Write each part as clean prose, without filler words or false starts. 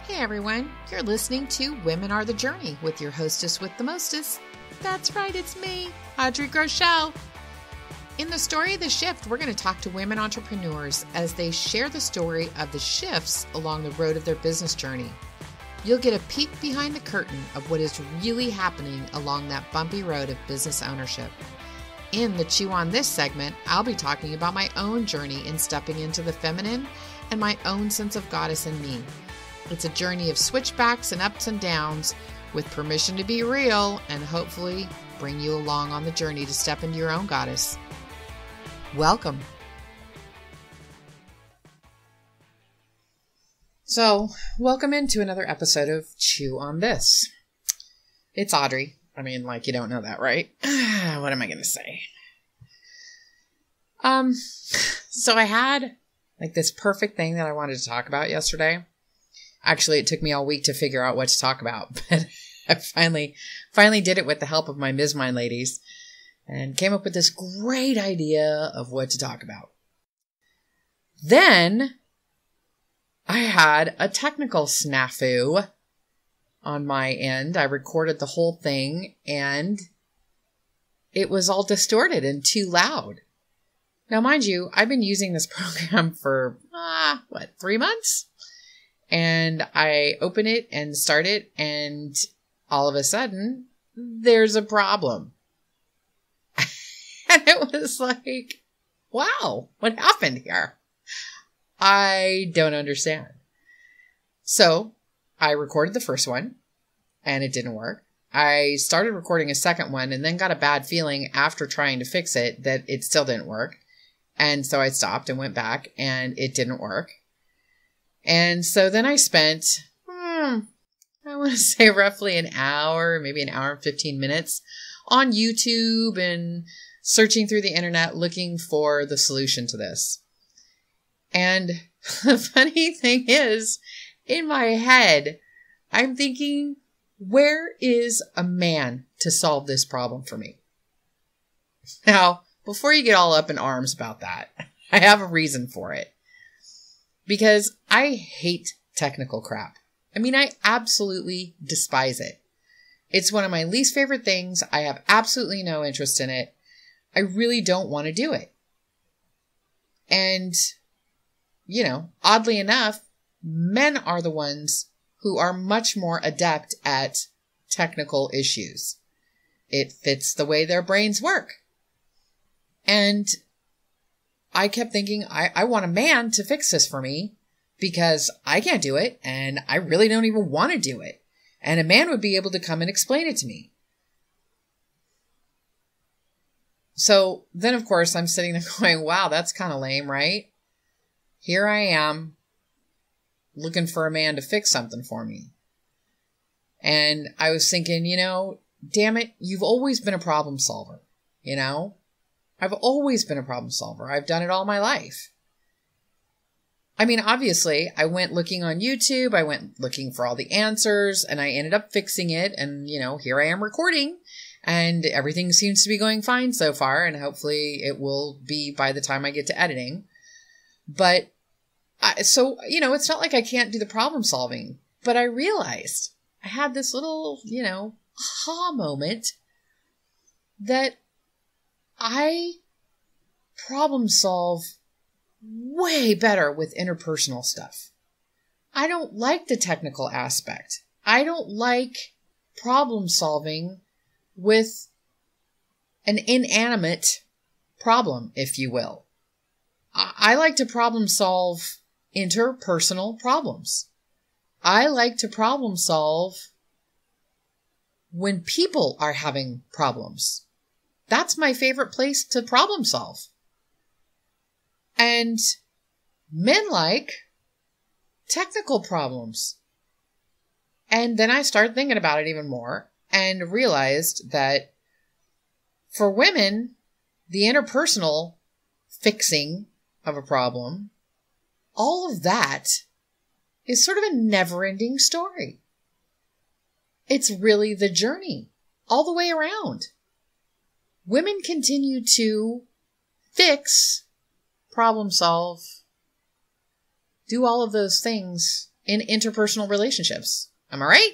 Hey everyone, you're listening to Women Are the Journey with your hostess with the mostest. That's right, it's me, Audrey Groeschel. In the story of the shift, we're going to talk to women entrepreneurs as they share the story of the shifts along the road of their business journey. You'll get a peek behind the curtain of what is really happening along that bumpy road of business ownership. In the Chew on This segment, I'll be talking about my own journey in stepping into the feminine and my own sense of goddess in me. It's a journey of switchbacks and ups and downs with permission to be real and hopefully bring you along on the journey to step into your own goddess. Welcome. So, welcome into another episode of Chew on This. It's Audrey. I mean, like, you don't know that, right? What am I going to say? So I had like this perfect thing that I wanted to talk about yesterday. Actually, it took me all week to figure out what to talk about, but I finally did it with the help of my Ms. Mind ladies and came up with this great idea of what to talk about. Then I had a technical snafu on my end. I recorded the whole thing and it was all distorted and too loud. Now, mind you, I've been using this program for, 3 months? And I open it and start it, and all of a sudden, there's a problem. And it was like, wow, what happened here? I don't understand. So I recorded the first one, and it didn't work. I started recording a second one, and then got a bad feeling after trying to fix it that it still didn't work. And so I stopped and went back, and it didn't work. And so then I spent, I want to say roughly an hour, maybe an hour and 15 minutes on YouTube and searching through the internet looking for the solution to this. And the funny thing is, in my head, I'm thinking, where is a man to solve this problem for me? Now, before you get all up in arms about that, I have a reason for it. Because I hate technical crap. I mean, I absolutely despise it. It's one of my least favorite things. I have absolutely no interest in it. I really don't want to do it. And, oddly enough, men are the ones who are much more adept at technical issues. It fits the way their brains work. And I kept thinking, I want a man to fix this for me because I can't do it and I really don't even want to do it. And a man would be able to come and explain it to me. So then, of course, I'm sitting there going, wow, that's kind of lame, right? Here I am looking for a man to fix something for me. And I was thinking, damn it, you've always been a problem solver, I've always been a problem solver. I've done it all my life. I mean, obviously, I went looking on YouTube. I went looking for all the answers and I ended up fixing it. And, here I am recording and everything seems to be going fine so far. And hopefully it will be by the time I get to editing. But it's not like I can't do the problem solving, but I realized I had this little, aha moment that I problem solve way better with interpersonal stuff. I don't like the technical aspect. I don't like problem solving with an inanimate problem, if you will. I like to problem solve interpersonal problems. I like to problem solve when people are having problems. That's my favorite place to problem solve. And men like technical problems. And then I started thinking about it even more and realized that for women, the interpersonal fixing of a problem, all of that is sort of a never-ending story. It's really the journey all the way around. Women continue to fix, problem solve, do all of those things in interpersonal relationships. Am I right?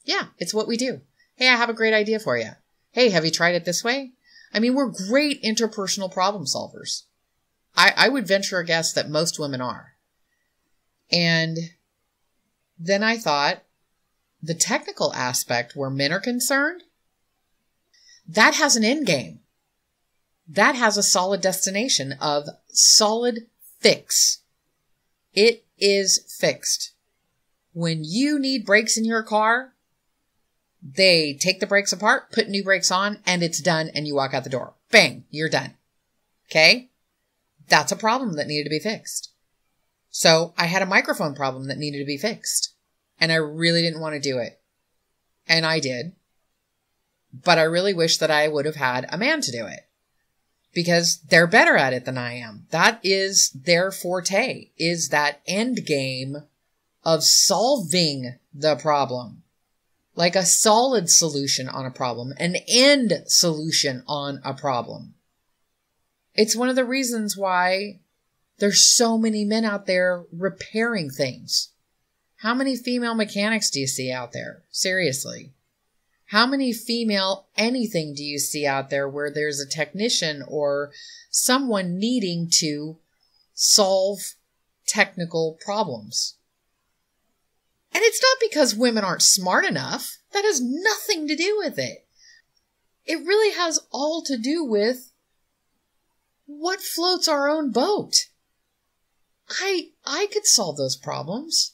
Yeah, it's what we do. Hey, I have a great idea for you. Hey, have you tried it this way? I mean, we're great interpersonal problem solvers. I would venture a guess that most women are. And then I thought, the technical aspect where men are concerned, that has an end game. That has a solid destination of solid fix. It is fixed. When you need brakes in your car, they take the brakes apart, put new brakes on, and it's done, and you walk out the door. Bang, you're done. Okay? That's a problem that needed to be fixed. So I had a microphone problem that needed to be fixed, and I really didn't want to do it. And I did. But I really wish that I would have had a man to do it, because they're better at it than I am. That is their forte, is that end game of solving the problem. Like a solid solution on a problem, an end solution on a problem. It's one of the reasons why there's so many men out there repairing things. How many female mechanics do you see out there? Seriously. How many female anything do you see out there where there's a technician or someone needing to solve technical problems? And it's not because women aren't smart enough. That has nothing to do with it. It really has all to do with what floats our own boat. I could solve those problems.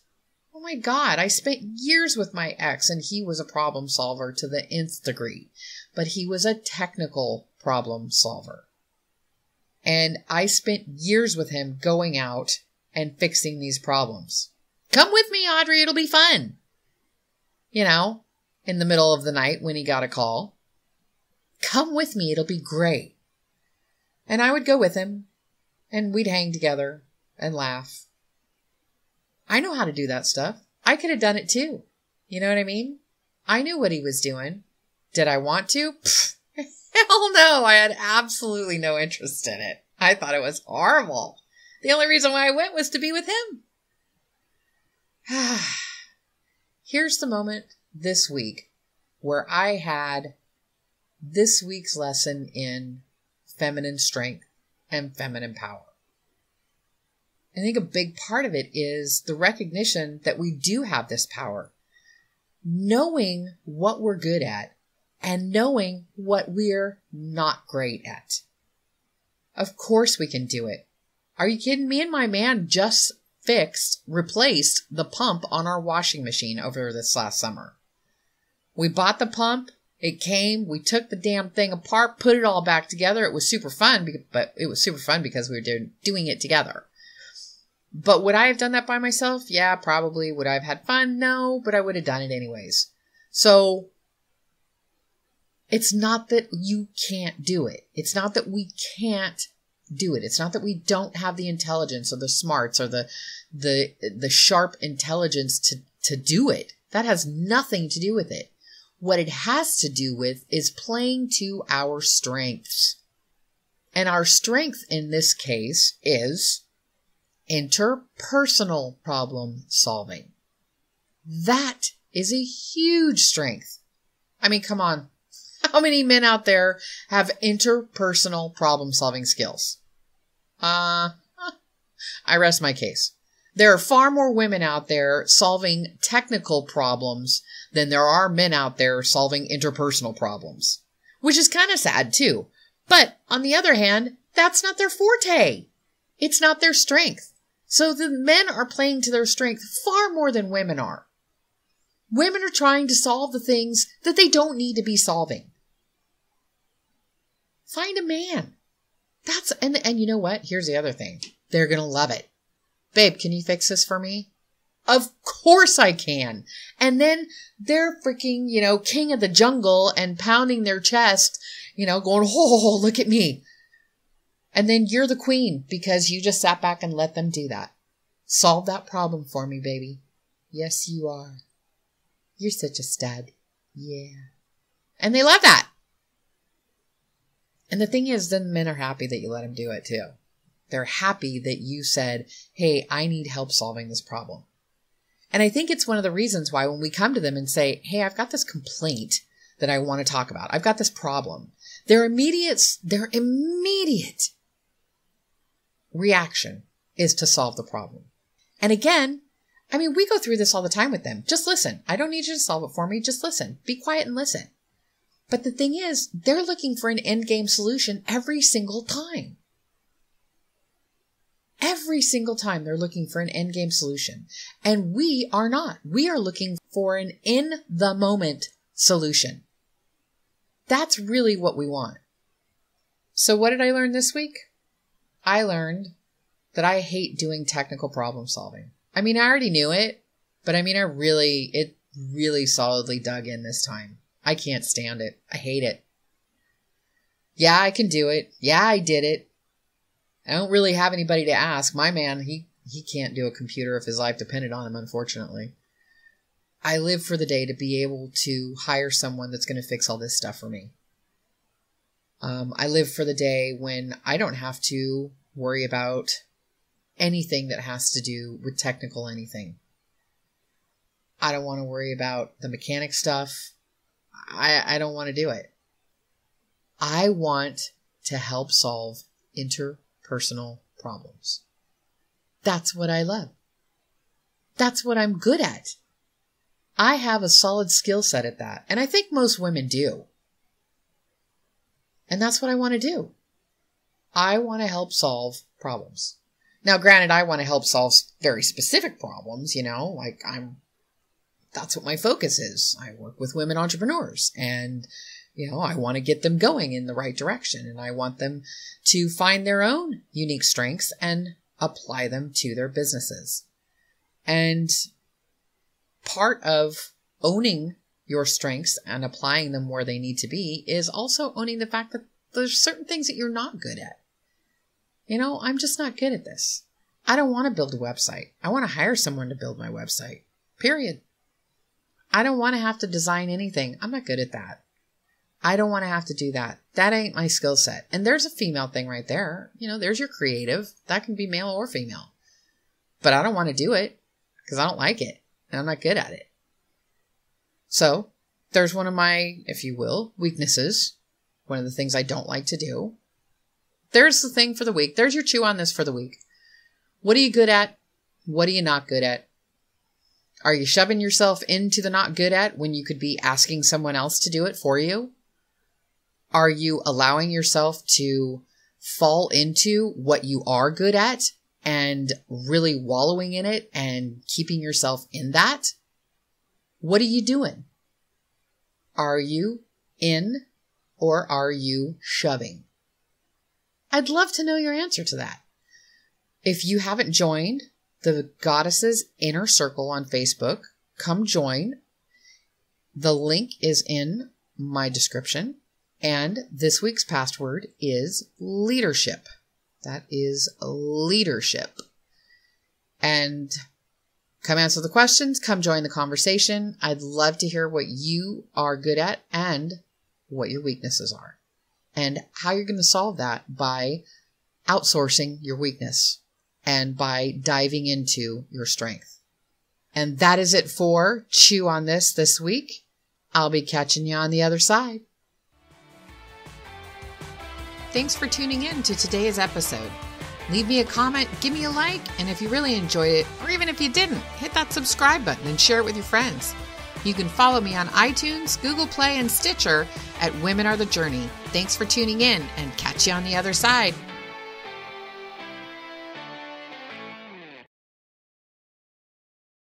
Oh my God, I spent years with my ex and he was a problem solver to the nth degree, but he was a technical problem solver. And I spent years with him going out and fixing these problems. Come with me, Audrey, it'll be fun. You know, in the middle of the night when he got a call. Come with me, it'll be great. And I would go with him and we'd hang together and laugh. I know how to do that stuff. I could have done it too. You know what I mean? I knew what he was doing. Did I want to? Pfft, hell no. I had absolutely no interest in it. I thought it was horrible. The only reason why I went was to be with him. Here's the moment this week where I had this week's lesson in feminine strength and feminine power. I think a big part of it is the recognition that we do have this power. Knowing what we're good at and knowing what we're not great at. Of course we can do it. Are you kidding? Me and my man just replaced the pump on our washing machine over this last summer. We bought the pump. It came. We took the damn thing apart, put it all back together. It was super fun, but it was super fun because we were doing it together. But would I have done that by myself? Yeah, probably. Would I have had fun? No, but I would have done it anyways. So it's not that you can't do it. It's not that we can't do it. It's not that we don't have the intelligence or the smarts or the sharp intelligence to do it. That has nothing to do with it. What it has to do with is playing to our strengths. And our strength in this case is interpersonal problem solving. That is a huge strength. I mean, come on. How many men out there have interpersonal problem solving skills? I rest my case. There are far more women out there solving technical problems than there are men out there solving interpersonal problems, which is kind of sad too. But on the other hand, that's not their forte. It's not their strength. So the men are playing to their strength far more than women are. Women are trying to solve the things that they don't need to be solving. Find a man. And you know what? Here's the other thing. They're going to love it. Babe, can you fix this for me? Of course I can. And then they're freaking, king of the jungle and pounding their chest, going, oh, look at me. And then you're the queen because you just sat back and let them do that. Solve that problem for me, baby. Yes, you are. You're such a stud. Yeah. And they love that. And the thing is, then men are happy that you let them do it too. They're happy that you said, hey, I need help solving this problem. And I think it's one of the reasons why when we come to them and say, hey, I've got this complaint that I want to talk about. I've got this problem. Their immediate reaction is to solve the problem. And again, I mean, we go through this all the time with them. Just listen. I don't need you to solve it for me. Just listen. Be quiet and listen. But the thing is, they're looking for an end game solution every single time. Every single time they're looking for an end game solution. And we are not. We are looking for an in the moment solution. That's really what we want. So what did I learn this week? I learned that I hate doing technical problem solving. I mean, I already knew it, but I mean, it really solidly dug in this time. I can't stand it. I hate it. Yeah, I can do it. Yeah, I did it. I don't really have anybody to ask. My man, he can't do a computer if his life depended on him, unfortunately. I live for the day to be able to hire someone that's going to fix all this stuff for me. I live for the day when I don't have to worry about anything that has to do with technical anything. I don't want to worry about the mechanic stuff. I don't want to do it. I want to help solve interpersonal problems. That's what I love. That's what I'm good at. I have a solid skill set at that. And I think most women do. And that's what I want to do. I want to help solve problems. Now, granted, I want to help solve very specific problems, that's what my focus is. I work with women entrepreneurs and, I want to get them going in the right direction, and I want them to find their own unique strengths and apply them to their businesses. And part of owning your strengths and applying them where they need to be is also owning the fact that there's certain things that you're not good at. I'm just not good at this. I don't want to build a website. I want to hire someone to build my website. Period. I don't want to have to design anything. I'm not good at that. I don't want to have to do that. That ain't my skill set. And there's a female thing right there. There's your creative. That can be male or female. But I don't want to do it because I don't like it and I'm not good at it. So there's one of my, if you will, weaknesses. One of the things I don't like to do. There's the thing for the week. There's your chew on this for the week. What are you good at? What are you not good at? Are you shoving yourself into the not good at when you could be asking someone else to do it for you? Are you allowing yourself to fall into what you are good at and really wallowing in it and keeping yourself in that? What are you doing? Are you in or are you shoving? I'd love to know your answer to that. If you haven't joined the Goddesses Inner Circle on Facebook, come join. The link is in my description. And this week's password is leadership. That is leadership. And come answer the questions. Come join the conversation. I'd love to hear what you are good at and what your weaknesses are. And how you're going to solve that by outsourcing your weakness and by diving into your strength. And that is it for Chew on this week. I'll be catching you on the other side. Thanks for tuning in to today's episode. Leave me a comment, give me a like, and if you really enjoyed it, or even if you didn't, hit that subscribe button and share it with your friends. You can follow me on iTunes, Google Play, and Stitcher at Women Are the Journey. Thanks for tuning in, and catch you on the other side.